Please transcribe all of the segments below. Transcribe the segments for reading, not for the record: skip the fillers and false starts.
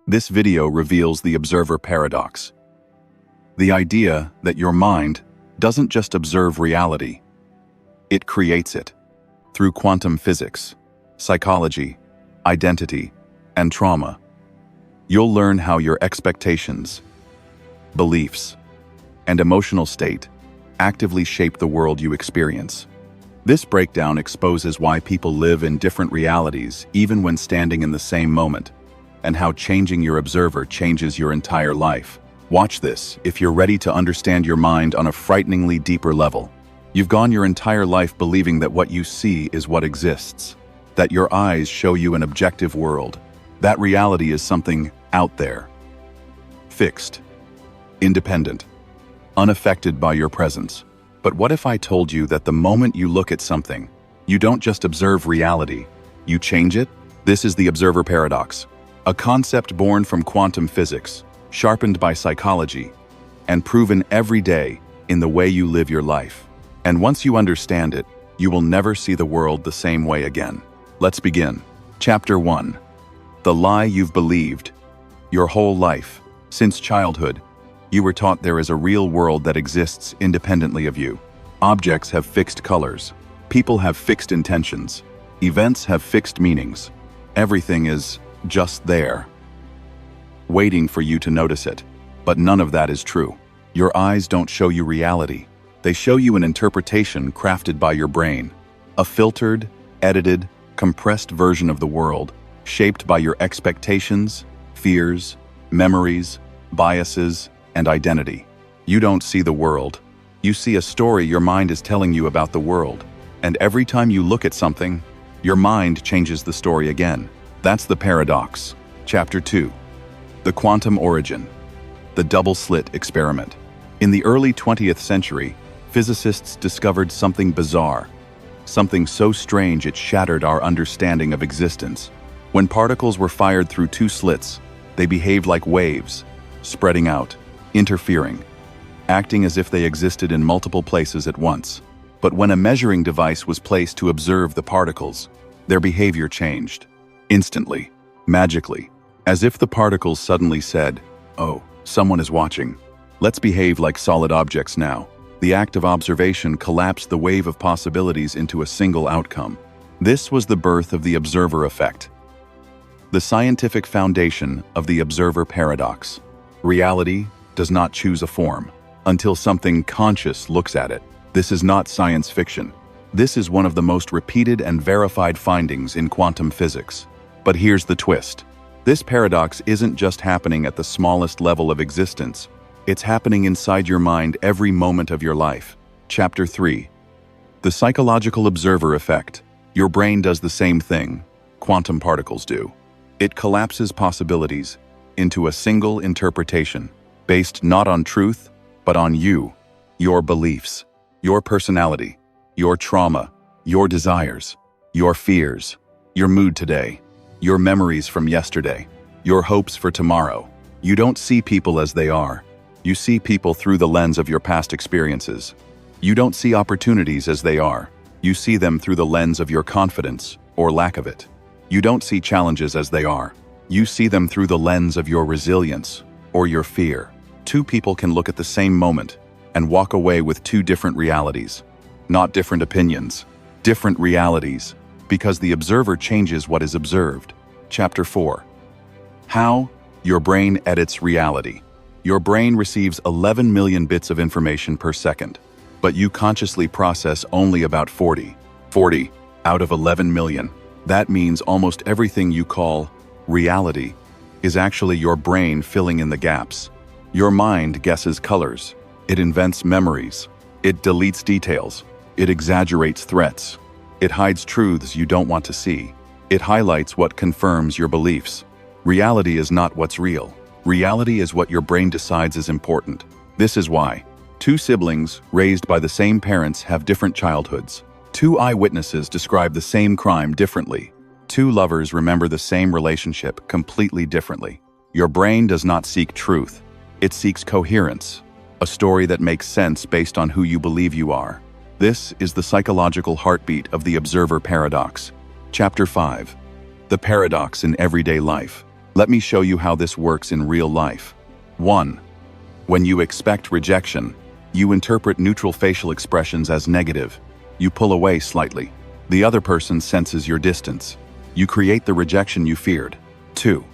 This video reveals the observer paradox. The idea that your mind doesn't just observe reality, it creates it. Through quantum physics, psychology, identity, and trauma, you'll learn how your expectations, beliefs, and emotional state actively shape the world you experience. This breakdown exposes why people live in different realities even when standing in the same moment, and how changing your observer changes your entire life. Watch this if you're ready to understand your mind on a frighteningly deeper level. You've gone your entire life believing that what you see is what exists, that your eyes show you an objective world. That reality is something out there, fixed, independent, unaffected by your presence. But what if I told you that the moment you look at something, you don't just observe reality, you change it? This is the observer paradox, a concept born from quantum physics, sharpened by psychology, and proven every day in the way you live your life. And once you understand it, you will never see the world the same way again. Let's begin. Chapter 1. The lie you've believed. Your whole life, since childhood, you were taught there is a real world that exists independently of you. Objects have fixed colors. People have fixed intentions. Events have fixed meanings. Everything is just there, waiting for you to notice it. But none of that is true. Your eyes don't show you reality. They show you an interpretation crafted by your brain, a filtered, edited, compressed version of the world, shaped by your expectations, fears, memories, biases, and identity. You don't see the world. You see a story your mind is telling you about the world. And every time you look at something, your mind changes the story again. That's the paradox. Chapter 2. The quantum origin. The double-slit experiment. In the early 20th century, physicists discovered something bizarre, something so strange it shattered our understanding of existence. When particles were fired through two slits, they behaved like waves, spreading out, interfering, acting as if they existed in multiple places at once. But when a measuring device was placed to observe the particles, their behavior changed. Instantly, magically, as if the particles suddenly said, "Oh, someone is watching. Let's behave like solid objects now." The act of observation collapsed the wave of possibilities into a single outcome. This was the birth of the observer effect, the scientific foundation of the observer paradox. Reality does not choose a form until something conscious looks at it. This is not science fiction. This is one of the most repeated and verified findings in quantum physics. But here's the twist. This paradox isn't just happening at the smallest level of existence. It's happening inside your mind every moment of your life. Chapter 3. The psychological observer effect. Your brain does the same thing quantum particles do. It collapses possibilities into a single interpretation, based not on truth, but on you, your beliefs, your personality, your trauma, your desires, your fears, your mood today, your memories from yesterday, your hopes for tomorrow. You don't see people as they are. You see people through the lens of your past experiences. You don't see opportunities as they are. You see them through the lens of your confidence or lack of it. You don't see challenges as they are. You see them through the lens of your resilience or your fear. Two people can look at the same moment and walk away with two different realities. Not different opinions, different realities, because the observer changes what is observed. Chapter 4. How your brain edits reality. Your brain receives 11 million bits of information per second, but you consciously process only about 40 out of 11 million. That means almost everything you call reality is actually your brain filling in the gaps. Your mind guesses colors. It invents memories. It deletes details. It exaggerates threats. It hides truths you don't want to see. It highlights what confirms your beliefs. Reality is not what's real. Reality is what your brain decides is important. This is why two siblings raised by the same parents have different childhoods. Two eyewitnesses describe the same crime differently. Two lovers remember the same relationship completely differently. Your brain does not seek truth. It seeks coherence, a story that makes sense based on who you believe you are. This is the psychological heartbeat of the observer paradox. Chapter 5. The paradox in everyday life. Let me show you how this works in real life. 1. When you expect rejection, you interpret neutral facial expressions as negative. You pull away slightly. The other person senses your distance. You create the rejection you feared. 2.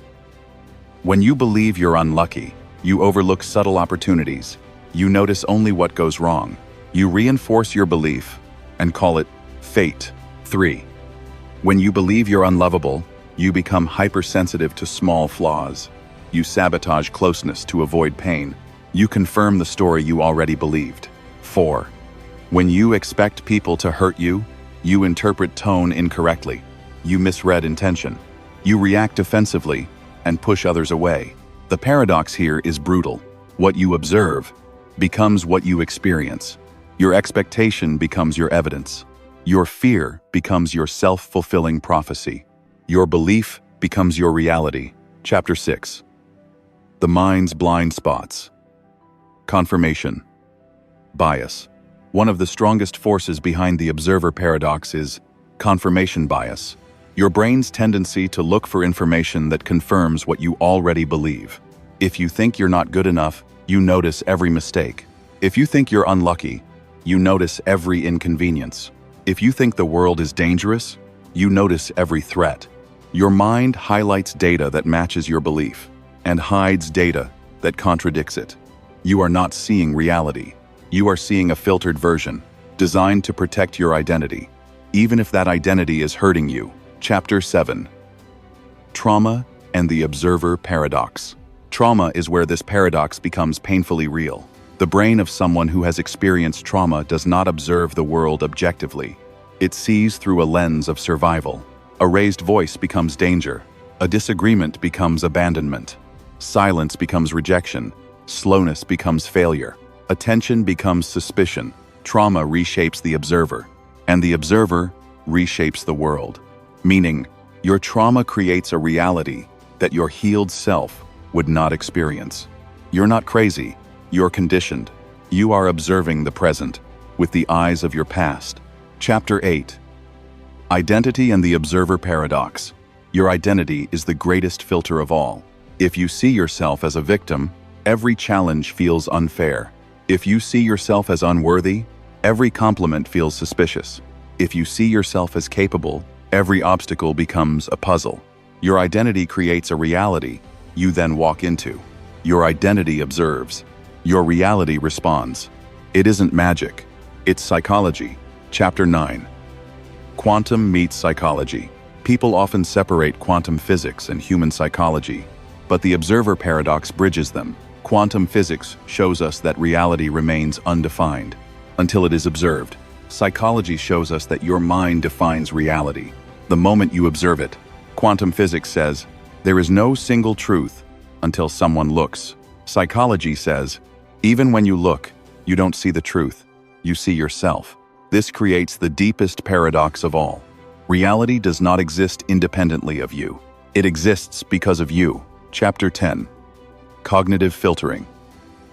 When you believe you're unlucky, you overlook subtle opportunities. You notice only what goes wrong. You reinforce your belief and call it fate. 3. When you believe you're unlovable, you become hypersensitive to small flaws. You sabotage closeness to avoid pain. You confirm the story you already believed. 4. When you expect people to hurt you, you interpret tone incorrectly. You misread intention. You react defensively and push others away. The paradox here is brutal. What you observe becomes what you experience. Your expectation becomes your evidence. Your fear becomes your self-fulfilling prophecy. Your belief becomes your reality. Chapter 6. The mind's blind spots. Confirmation. Bias. One of the strongest forces behind the observer paradox is confirmation bias. Your brain's tendency to look for information that confirms what you already believe. If you think you're not good enough, you notice every mistake. If you think you're unlucky, you notice every inconvenience. If you think the world is dangerous, you notice every threat. Your mind highlights data that matches your belief and hides data that contradicts it. You are not seeing reality. You are seeing a filtered version, designed to protect your identity, even if that identity is hurting you. Chapter 7. Trauma and the observer paradox. Trauma is where this paradox becomes painfully real. The brain of someone who has experienced trauma does not observe the world objectively. It sees through a lens of survival. A raised voice becomes danger. A disagreement becomes abandonment. Silence becomes rejection. Slowness becomes failure. Attention becomes suspicion. Trauma reshapes the observer, and the observer reshapes the world. Meaning, your trauma creates a reality that your healed self would not experience. You're not crazy. You're conditioned. You are observing the present with the eyes of your past. Chapter 8. Identity and the observer paradox. Your identity is the greatest filter of all. If you see yourself as a victim, every challenge feels unfair. If you see yourself as unworthy, every compliment feels suspicious. If you see yourself as capable, every obstacle becomes a puzzle. Your identity creates a reality you then walk into. Your identity observes. Your reality responds. It isn't magic. It's psychology. Chapter 9. Quantum meets psychology. People often separate quantum physics and human psychology, but the observer paradox bridges them. Quantum physics shows us that reality remains undefined until it is observed. Psychology shows us that your mind defines reality the moment you observe it. Quantum physics says there is no single truth until someone looks. Psychology says even when you look, you don't see the truth, you see yourself. This creates the deepest paradox of all. Reality does not exist independently of you. It exists because of you. Chapter 10. Cognitive filtering.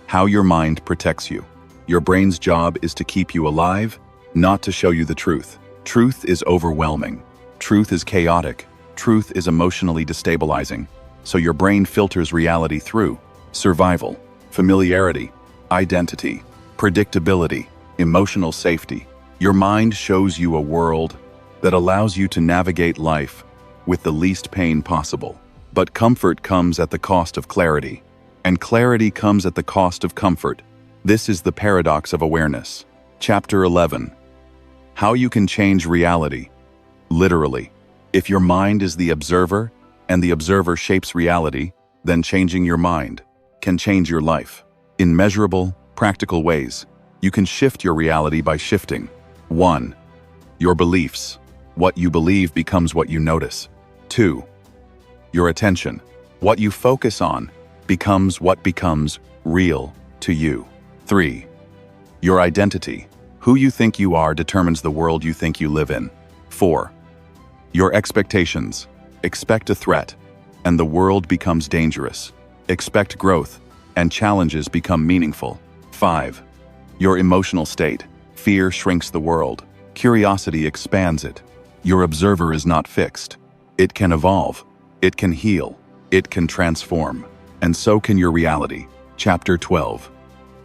How your mind protects you. Your brain's job is to keep you alive, not to show you the truth. Truth is overwhelming. Truth is chaotic. Truth is emotionally destabilizing. So your brain filters reality through survival, familiarity, identity, predictability, emotional safety. Your mind shows you a world that allows you to navigate life with the least pain possible. But comfort comes at the cost of clarity, and clarity comes at the cost of comfort. This is the paradox of awareness. Chapter 11. How you can change reality. Literally, if your mind is the observer and the observer shapes reality, then changing your mind can change your life. In measurable, practical ways, you can shift your reality by shifting. 1. Your beliefs. What you believe becomes what you notice. 2. Your attention. What you focus on becomes what becomes real to you. 3. Your identity. Who you think you are determines the world you think you live in. 4. Your expectations. Expect a threat, and the world becomes dangerous. Expect growth, and challenges become meaningful. 5. Your emotional state. Fear shrinks the world. Curiosity expands it. Your observer is not fixed. It can evolve. It can heal. It can transform, and so can your reality. Chapter 12.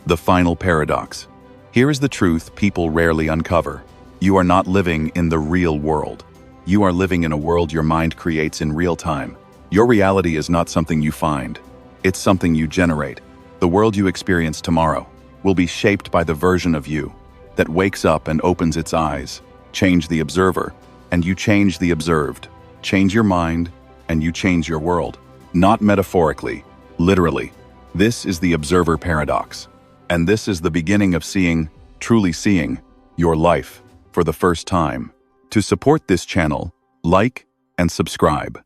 The Final Paradox. Here is the truth people rarely uncover. You are not living in the real world. You are living in a world your mind creates in real time. Your reality is not something you find. It's something you generate. The world you experience tomorrow will be shaped by the version of you that wakes up and opens its eyes. Change the observer, and you change the observed. Change your mind, and you change your world. Not metaphorically, literally. This is the observer paradox. And this is the beginning of seeing, truly seeing, your life for the first time. To support this channel, like and subscribe.